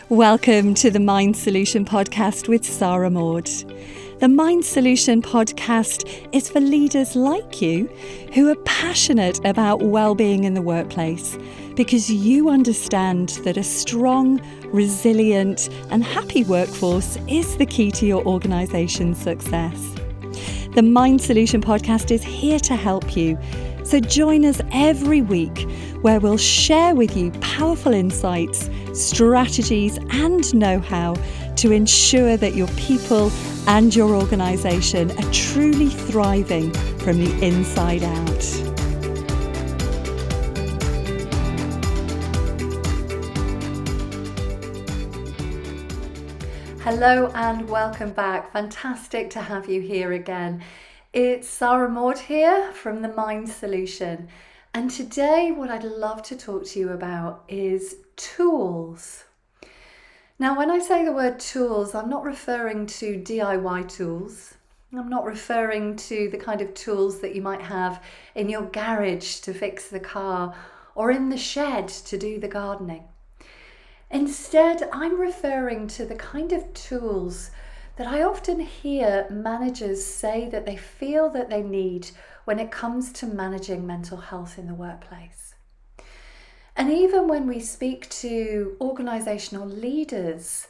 Welcome to the Mind Solution Podcast with Sarah Maud. The Mind Solution Podcast is for leaders like you who are passionate about well-being in the workplace because you understand that a strong, resilient and happy workforce is the key to your organisation's success. The Mind Solution Podcast is here to help you. So join us every week where we'll share with you powerful insights, strategies and know-how to ensure that your people and your organisation are truly thriving from the inside out. Hello and welcome back. Fantastic to have you here again. It's Sarah Maud here from the Mind Solution. And today what I'd love to talk to you about is tools. Now, when I say the word tools, I'm not referring to DIY tools. I'm not referring to the kind of tools that you might have in your garage to fix the car or in the shed to do the gardening. Instead, I'm referring to the kind of tools that I often hear managers say that they feel that they need when it comes to managing mental health in the workplace. And even when we speak to organisational leaders,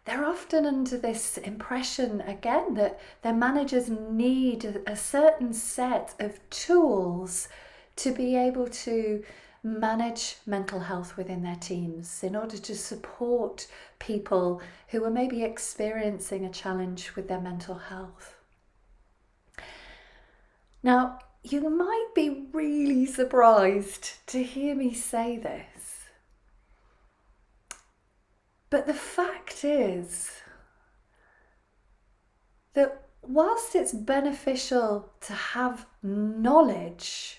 they're often under this impression again that their managers need a certain set of tools to be able to manage mental health within their teams in order to support people who are maybe experiencing a challenge with their mental health. Now, you might be really surprised to hear me say this, but the fact is that whilst it's beneficial to have knowledge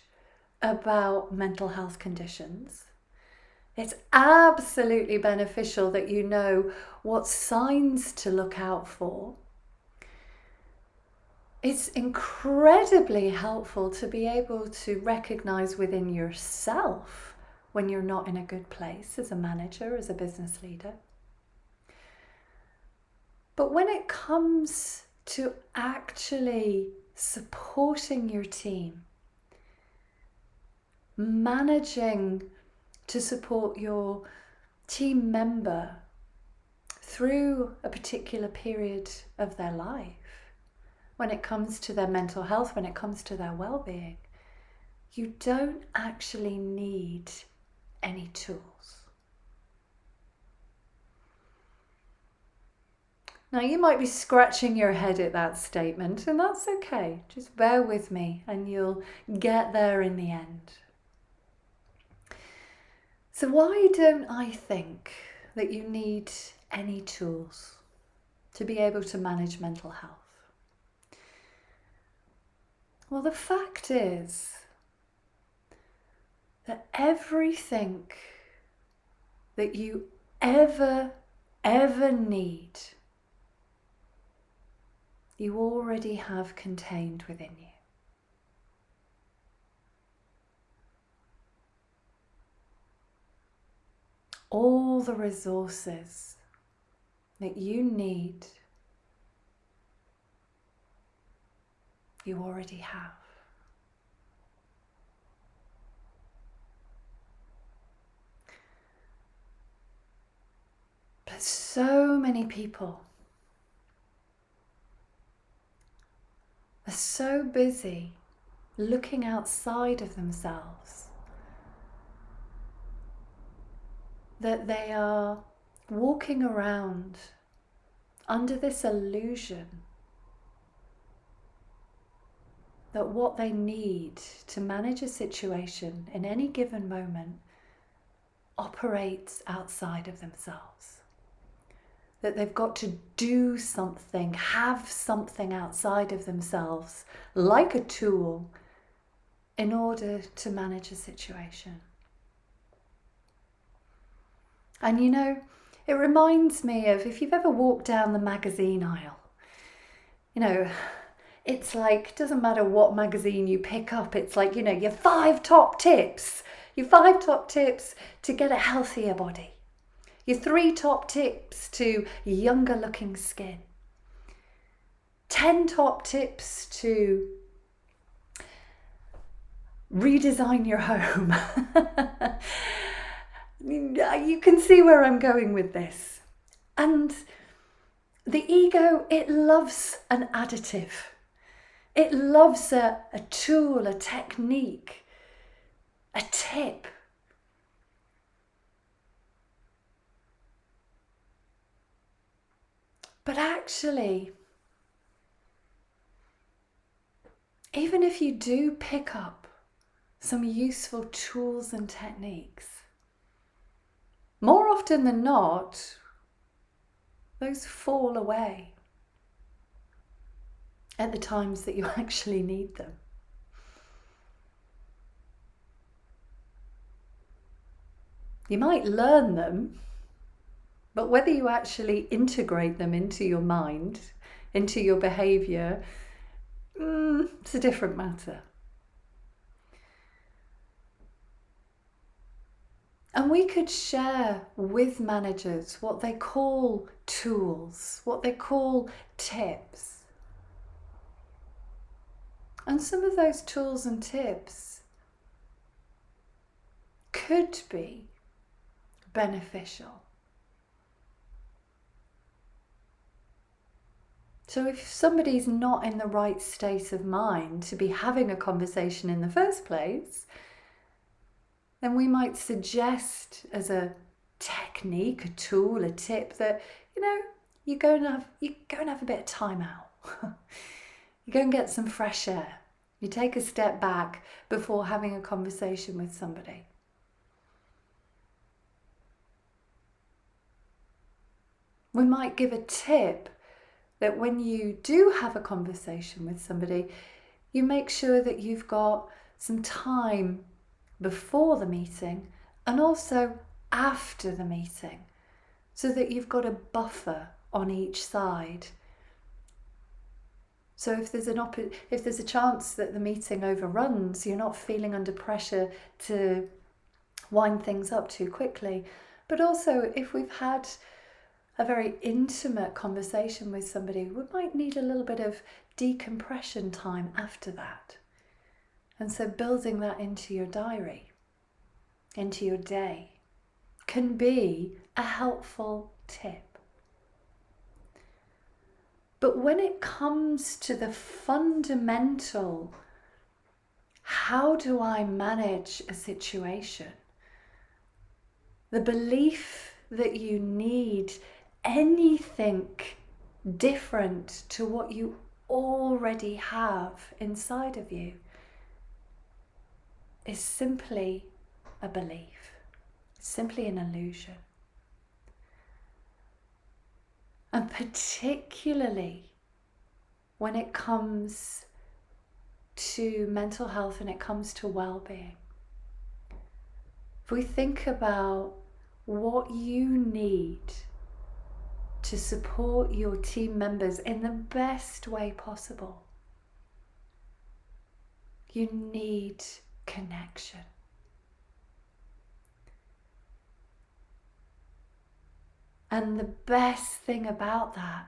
about mental health conditions, it's absolutely beneficial that you know what signs to look out for. It's incredibly helpful to be able to recognize within yourself when you're not in a good place as a manager, as a business leader. But when it comes to actually supporting your team, managing to support your team member through a particular period of their life, when it comes to their mental health, when it comes to their well-being, you don't actually need any tools. Now, you might be scratching your head at that statement, and that's okay. Just bear with me and you'll get there in the end. So why don't I think that you need any tools to be able to manage mental health? Well, the fact is that everything that you ever need, you already have contained within you. All the resources that you need, you already have. But so many people are so busy looking outside of themselves that they are walking around under this illusion that what they need to manage a situation in any given moment operates outside of themselves. That they've got to do something, have something outside of themselves, like a tool, in order to manage a situation. And you know, it reminds me of if you've ever walked down the magazine aisle. You know, it's like, doesn't matter what magazine you pick up, it's like, you know, your 5 top tips to get a healthier body. Your 3 top tips to younger looking skin. 10 top tips to redesign your home. You can see where I'm going with this. And the ego, it loves an additive. It loves a tool, a technique, a tip. But actually, even if you do pick up some useful tools and techniques, more often than not, those fall away at the times that you actually need them. You might learn them, but whether you actually integrate them into your mind, into your behaviour, it's a different matter. And we could share with managers what they call tools, what they call tips. And some of those tools and tips could be beneficial. So if somebody's not in the right state of mind to be having a conversation in the first place, then we might suggest as a technique, a tool, a tip that, you go and have a bit of time out. You go and get some fresh air. You take a step back before having a conversation with somebody. We might give a tip that when you do have a conversation with somebody, you make sure that you've got some time before the meeting and also after the meeting, so that you've got a buffer on each side. So if there's a chance that the meeting overruns, you're not feeling under pressure to wind things up too quickly. But also, if we've had a very intimate conversation with somebody, we might need a little bit of decompression time after that. And so building that into your diary, into your day, can be a helpful tip. But when it comes to the fundamental, how do I manage a situation? The belief that you need anything different to what you already have inside of you is simply a belief, simply an illusion. And particularly when it comes to mental health and it comes to well-being. If we think about what you need to support your team members in the best way possible, you need connection. And the best thing about that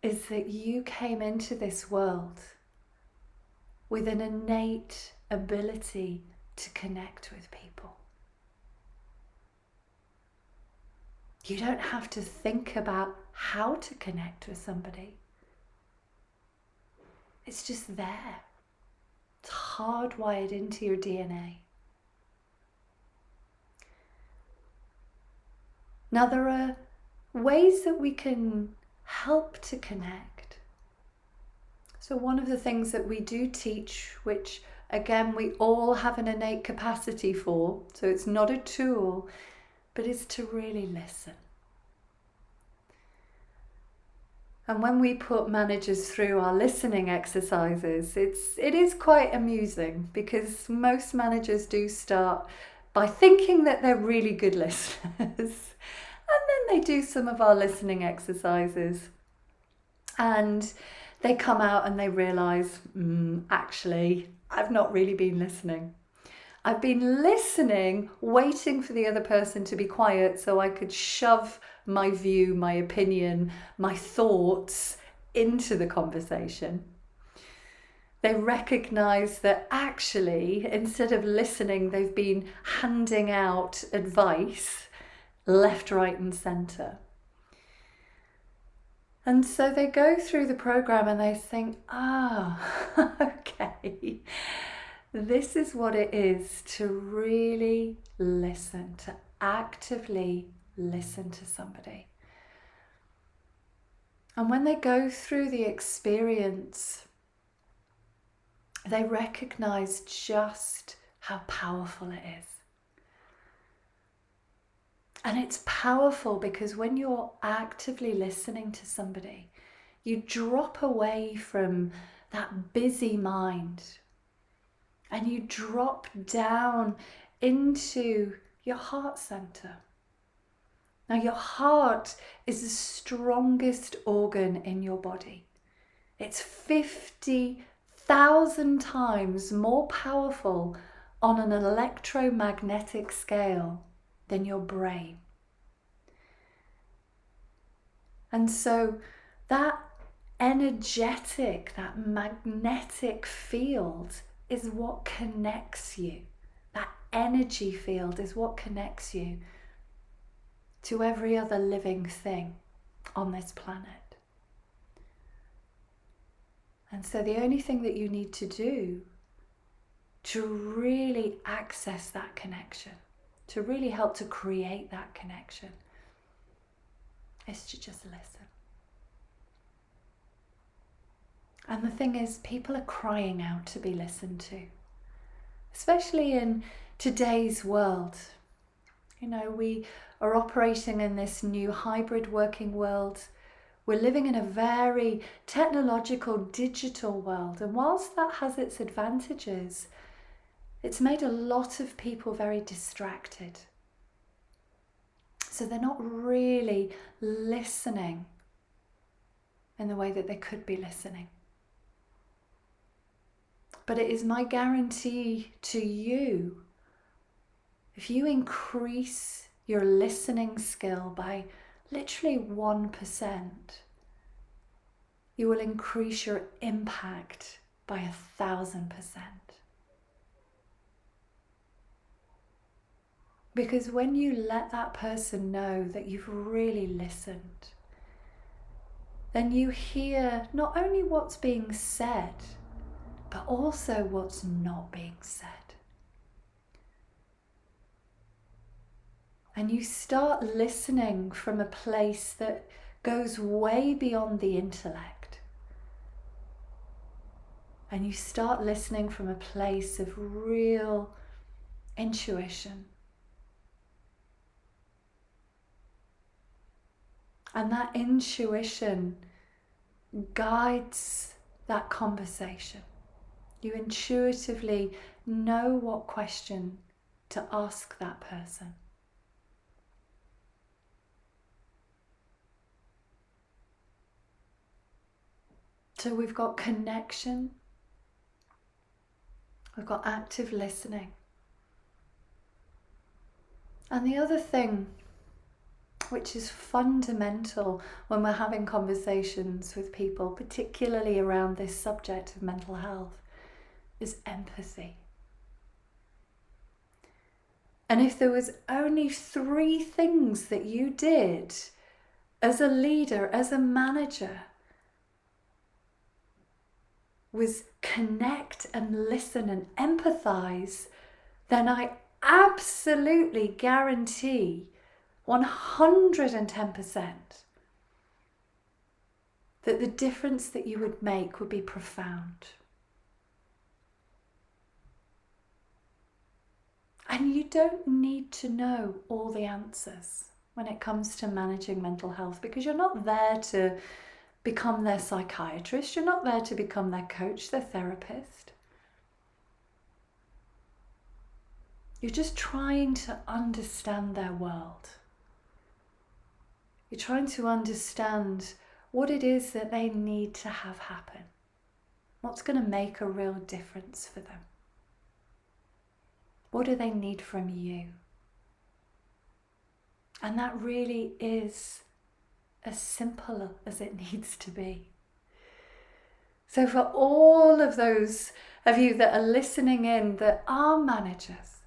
is that you came into this world with an innate ability to connect with people. You don't have to think about how to connect with somebody. It's just there. It's hardwired into your DNA. Now, there are ways that we can help to connect. So one of the things that we do teach, which again we all have an innate capacity for, so it's not a tool, but is to really listen. And when we put managers through our listening exercises, it is quite amusing, because most managers do start by thinking that they're really good listeners. And then they do some of our listening exercises and they come out and they realise, actually, I've not really been listening. I've been listening, waiting for the other person to be quiet so I could shove my view, my opinion, my thoughts into the conversation. They recognize that actually, instead of listening, they've been handing out advice left, right, and center. And so they go through the program and they think, okay, this is what it is to really listen, to actively listen to somebody. And when they go through the experience, they recognize just how powerful it is. And it's powerful because when you're actively listening to somebody, you drop away from that busy mind and you drop down into your heart center. Now, your heart is the strongest organ in your body. It's 50,000 times more powerful on an electromagnetic scale than your brain. And so that energetic, that magnetic field is what connects you. That energy field is what connects you to every other living thing on this planet. And so the only thing that you need to do to really access that connection, to really help to create that connection, is to just listen. And the thing is, people are crying out to be listened to, especially in today's world. You know, we are operating in this new hybrid working world. We're living in a very technological, digital world. And whilst that has its advantages, it's made a lot of people very distracted. So they're not really listening in the way that they could be listening. But it is my guarantee to you, if you increase your listening skill by literally 1%, you will increase your impact by 1,000%. Because when you let that person know that you've really listened, then you hear not only what's being said, but also what's not being said. And you start listening from a place that goes way beyond the intellect. And you start listening from a place of real intuition. And that intuition guides that conversation. You intuitively know what question to ask that person. So we've got connection, we've got active listening. And the other thing, which is fundamental when we're having conversations with people, particularly around this subject of mental health, is empathy. And if there was only 3 things that you did as a leader, as a manager, was connect and listen and empathize, then I absolutely guarantee 110% that the difference that you would make would be profound. And you don't need to know all the answers when it comes to managing mental health, because you're not there to become their psychiatrist, you're not there to become their coach, their therapist. You're just trying to understand their world. You're trying to understand what it is that they need to have happen. What's going to make a real difference for them? What do they need from you? And that really is as simple as it needs to be. So for all of those of you that are listening in that are managers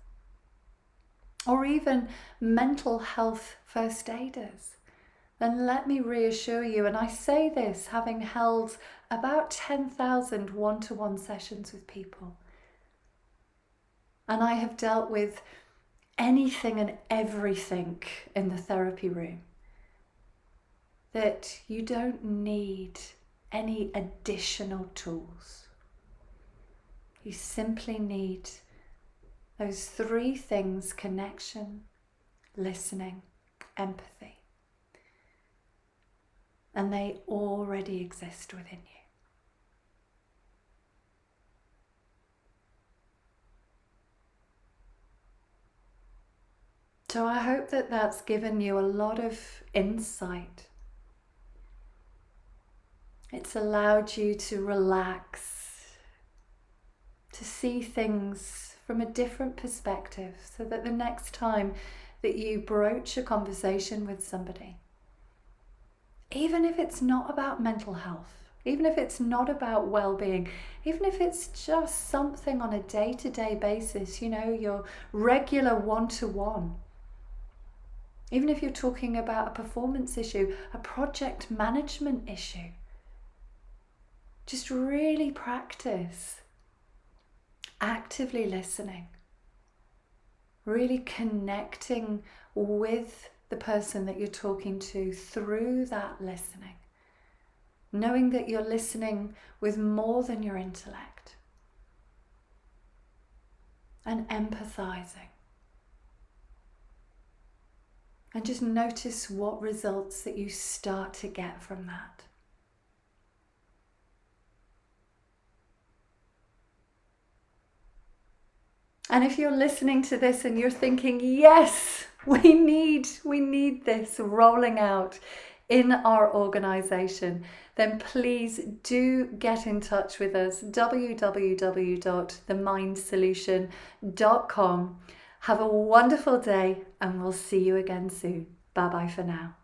or even mental health first aiders, then let me reassure you, and I say this having held about 10,000 one-to-one sessions with people, and I have dealt with anything and everything in the therapy room, that you don't need any additional tools. You simply need those three things: connection, listening, empathy. And they already exist within you. So I hope that that's given you a lot of insight. It's allowed you to relax, to see things from a different perspective, so that the next time that you broach a conversation with somebody, even if it's not about mental health, even if it's not about well-being, even if it's just something on a day-to-day basis, your regular one-to-one, even if you're talking about a performance issue, a project management issue, just really practice actively listening, really connecting with the person that you're talking to through that listening, knowing that you're listening with more than your intellect, and empathizing. And just notice what results that you start to get from that. And if you're listening to this and you're thinking, yes, we need this rolling out in our organization, then please do get in touch with us, www.themindsolution.com. Have a wonderful day, and we'll see you again soon. Bye-bye for now.